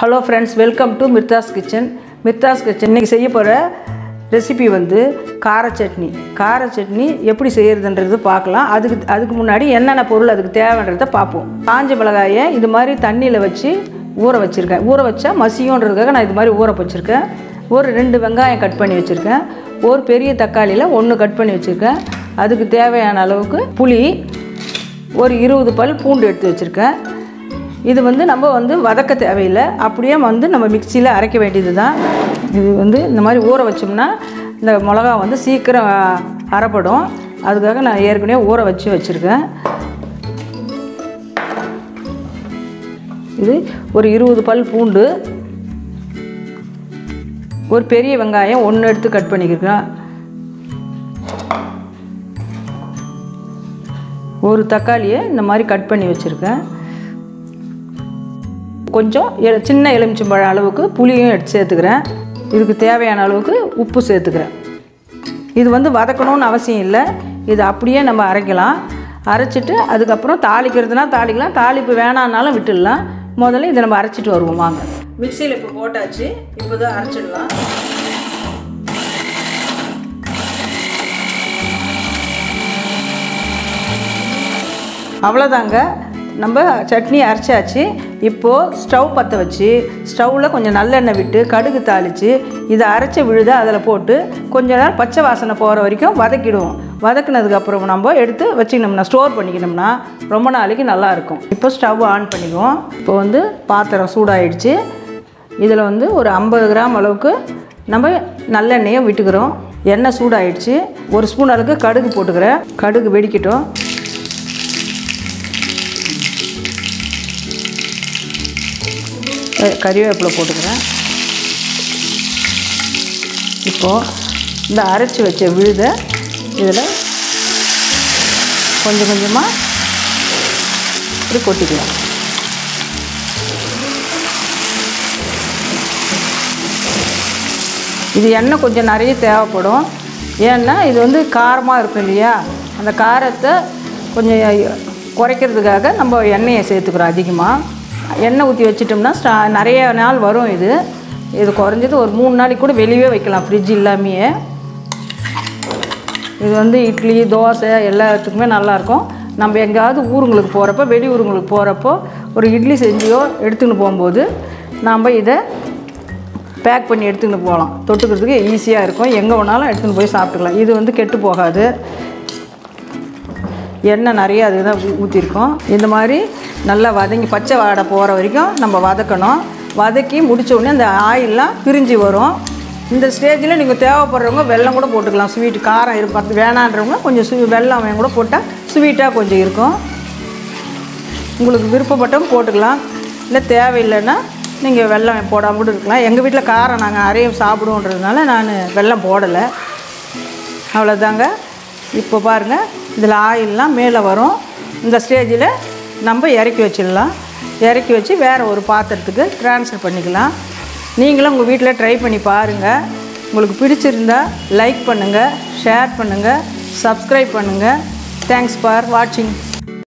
Hello friends, welcome to Mirtha's Kitchen. Mirtha's Kitchen இன்னைக்கு செய்ய போற ரெசிபி வந்து கார சட்னி. கார சட்னி எப்படி செய்யறதுன்றது பார்க்கலாம். அதுக்கு முன்னாடி என்னென்ன பொருள் அதுக்கு தேவைன்றதை பார்ப்போம். காஞ்ச மிளகாயை இது மாதிரி தண்ணியில வச்சு ஊற வச்சிருக்கேன். ஊற வச்சா மசியோன்றதுக்காக நான் இது மாதிரி ஊற வச்சிருக்கேன். ஒரு 2 வெங்காயம் கட் பண்ணி வச்சிருக்கேன். ஒரு பெரிய தக்காளியில 1 கட் பண்ணி வச்சிருக்கேன். அதுக்கு தேவையான அளவுக்கு புளி, ஒரு 20 பல் பூண்டு எடுத்து வச்சிருக்கேன். இது வந்து நம்ம வந்து வதக்க தேவையில்லை, அப்படியே வந்து நம்ம மிக்சியில் அரைக்க வேண்டியது தான். இது வந்து இந்த மாதிரி ஊற வச்சோம்னா இந்த மிளகா வந்து சீக்கிரம் அரைப்படும். அதுக்காக நான் ஏற்கனவே ஊற வச்சுருக்கேன். இது ஒரு 20 பல் பூண்டு, ஒரு பெரிய வெங்காயம் 1 எடுத்து கட் பண்ணிக்கிறேன். ஒரு தக்காளியை இந்த மாதிரி கட் பண்ணி வச்சுருக்கேன். கொஞ்சம் சின்ன எலுமிச்சம்பழம் அளவுக்கு புளியும் எடுத்து சேர்த்துக்கிறேன். இதுக்கு தேவையான அளவுக்கு உப்பு சேர்த்துக்கிறேன். இது வந்து வதக்கணும்னு அவசியம் இல்லை, இது அப்படியே நம்ம அரைக்கலாம். அரைச்சிட்டு அதுக்கப்புறம் தாளிக்கிறதுனா தாளிக்கலாம், தாளிப்பு வேணான்னாலும் விட்டுடலாம். முதல்ல இதை நம்ம அரைச்சிட்டு வருவோம் வாங்க. மிக்சியில் இப்போ போட்டாச்சு, இப்போ தான் அரைச்சிடலாம். அவ்வளோதாங்க, நம்ம சட்னி அரைச்சாச்சு. இப்போது ஸ்டவ் பற்ற வச்சு ஸ்டவ்வில் கொஞ்சம் நல்லெண்ணெய் விட்டு கடுகு தாளித்து இதை அரைச்ச விழுதை அதில் போட்டு கொஞ்ச நேரம் பச்சை வாசனை போகிற வரைக்கும் வதக்கிடுவோம். வதக்கினதுக்கப்புறம் நம்ம எடுத்து வச்சுக்கணும்னா ஸ்டோர் பண்ணிக்கணும்னா ரொம்ப நாளைக்கு நல்லாயிருக்கும். இப்போ ஸ்டவ் ஆன் பண்ணிக்குவோம். இப்போ வந்து பாத்திரம் சூடாகிடுச்சு. இதில் வந்து ஒரு 50 கிராம் அளவுக்கு நம்ம நல்லெண்ணெயை விட்டுக்கிறோம். எண்ணெய் சூடாகிடுச்சு. 1 ஸ்பூன் அளவுக்கு கடுகு போட்டுக்கிறேன். கடுகு வெடிக்கட்டும். கறிவேப்பிலை போட்டுக்கிறேன். இப்போது இந்த அரைச்சி வச்ச விழுதை இதில் கொஞ்சம் கொஞ்சமாக இப்படி கொட்டிக்கலாம். இது எண்ணெய் கொஞ்சம் நிறைய தேவைப்படும். ஏன்னா இது வந்து காரமாக இருக்கும் இல்லையா, அந்த காரத்தை கொஞ்சம் குறைக்கிறதுக்காக நம்ம எண்ணெயை சேர்த்துக்கிறோம். அதிகமாக எண்ணெய் ஊற்றி வச்சிட்டோம்னா நிறைய நாள் வரும். இது குறைஞ்சது ஒரு 3 நாளைக்கு கூட வெளியே வைக்கலாம், ஃப்ரிட்ஜ் இல்லாமையே. இது வந்து இட்லி, தோசை எல்லாத்துக்குமே நல்லாயிருக்கும். நம்ம எங்கேயாவது ஊருங்களுக்கு போகிறப்போ, வெளி ஊருங்களுக்கு போகிறப்போ ஒரு இட்லி செஞ்சியோ எடுத்துன்னு போகும்போது நாம் இதை பேக் பண்ணி எடுத்துக்கிட்டு போகலாம். தொட்டுக்கிறதுக்கு ஈஸியாக இருக்கும். எங்கே வேணாலும் எடுத்துன்னு போய் சாப்பிட்டுக்கலாம். இது வந்து கெட்டு போகாது. எண்ணெய் நிறைய அதுக்கு தான் ஊற்றிருக்கோம். இந்த மாதிரி நல்லா வதங்கி பச்சை வாடை போகிற வரைக்கும் நம்ம வதக்கணும். வதக்கி முடித்த உடனே அந்த ஆயிலெலாம் பிரிஞ்சு வரும். இந்த ஸ்டேஜில் நீங்கள் தேவைப்படுறவங்க வெல்லம் கூட போட்டுக்கலாம். ஸ்வீட் காரம் இருப்பது வேணான்றவங்க கொஞ்சம் வெல்லம் கூட போட்டால் ஸ்வீட்டாக கொஞ்சம் இருக்கும். உங்களுக்கு விருப்பப்பட்டவங்க போட்டுக்கலாம், இல்லை தேவையில்லைன்னா நீங்கள் வெல்லம் போடாமல் கூட இருக்கலாம். எங்கள் வீட்டில் காரம் நாங்கள் நிறைய சாப்பிடுவோன்றதுனால நான் வெல்லம் போடலை. அவ்வளோதாங்க. இப்போ பாருங்கள், இதில் ஆயிலெலாம் மேலே வரும். இந்த ஸ்டேஜில் நம்ம இறக்கி வச்சிடலாம். இறக்கி வச்சு வேறு ஒரு பாத்திரத்துக்கு ட்ரான்ஸ்ஃபர் பண்ணிக்கலாம். நீங்களும் உங்கள் வீட்டில் ட்ரை பண்ணி பாருங்கள். உங்களுக்கு பிடிச்சிருந்தா லைக் பண்ணுங்கள், ஷேர் பண்ணுங்கள், சப்ஸ்கிரைப் பண்ணுங்கள். தேங்க்ஸ் ஃபார் வாட்சிங்.